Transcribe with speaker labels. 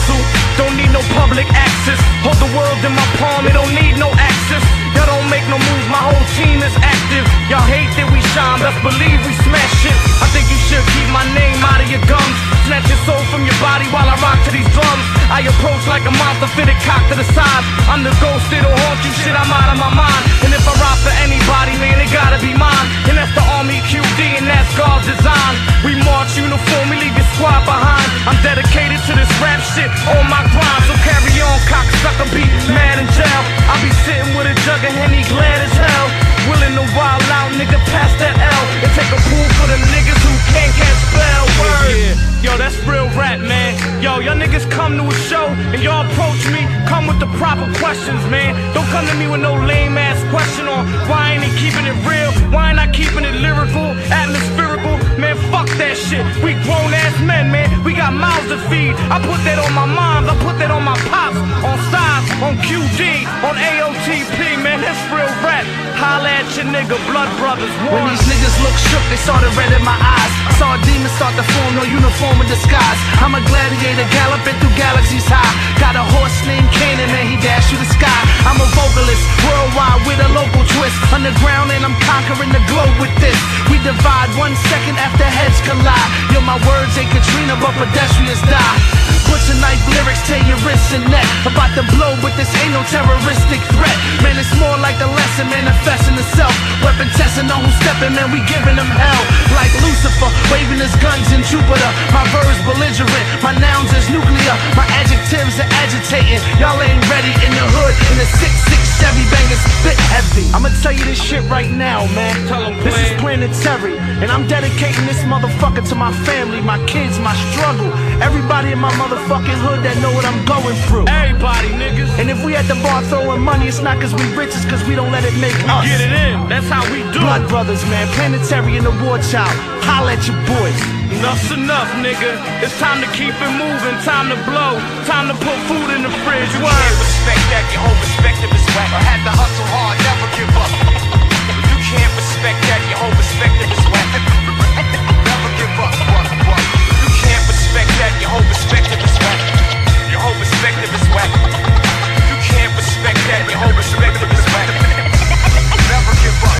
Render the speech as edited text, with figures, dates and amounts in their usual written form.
Speaker 1: hustle, don't need no public access. Hold the world in my palm, it don't need no access. Y'all don't make no moves, my whole team is active. Y'all hate that we shine, best believe we smash shit. I think you should keep my name out of your gums. Snatch your soul from your body while I rock to these drums. I approach like a monster, fitted cock to the side. I'm the ghost, it'll haunt you, shit, I'm out of my mind. And if I rock for anybody, man, it gotta be mine. And that's the Army QD, and that's God's design. We march uniform, we leave your squad behind. I'm dedicated to this rap shit, all my grind. So carry on, cocksucker, be mad in jail. I'll be sitting with a jug of Henny, glad as hell. Willing to wild out, nigga, pass that L. And take a pool for the niggas who can't spell words. Yo, that's real rap, man. Yo, y'all niggas come to a show and y'all approach me, come with the proper questions, man. Don't come to me with no lame ass question on why ain't he keeping it real, why ain't I keeping it lyrical, atmospherical. Man, fuck that shit. We grown ass men, man. We got mouths to feed. I put that on my moms, I put that on my pops, on size, on QD, on AOTP, man. That's real rap. Holla at your nigga, Blood Brothers.
Speaker 2: When these niggas look shook, they saw the red in my eyes. I saw a demon start to form, no uniform in disguise. I'm a gladiator galloping through galaxies high. Got a horse named Canaan, man, he dashed through the sky. I'm a vocalist, worldwide with a local twist. Underground and I'm conquering the globe with this. We divide 1 second after heads collide. Yo, my words ain't Katrina, but pedestrians die. Butcher knife lyrics, tear your wrists and neck. About to blow, but this ain't no terroristic threat. Man, it's more like a lesson, manifesting itself. Weapon testing on who's stepping, man, we giving them hell. Like Lucifer, waving his guns in Jupiter. My verbs belligerent, my nouns is nuclear. My adjectives are agitating. Y'all ain't ready in the hood. In the 6'6" Chevy bangers, spit heavy. I'ma tell you this shit right now, man. This is planetary, and I'm dedicating this motherfucker to my family, my kids, my struggle. Everybody in my motherfucking hood that know what I'm going through.
Speaker 1: Everybody, niggas.
Speaker 2: And if we at the bar throwing money, it's not cause we rich, it's cause we don't let it make us.
Speaker 1: Get it in, that's how we do.
Speaker 2: Blood Brothers, man, planetary and the war child. Holla at your boys.
Speaker 1: Enough's enough, nigga. It's time to keep it moving, time to blow, time to put food in the fridge.
Speaker 3: You can't respect that, your whole perspective is whack. I had to hustle hard, never give up. You can't respect that, your whole perspective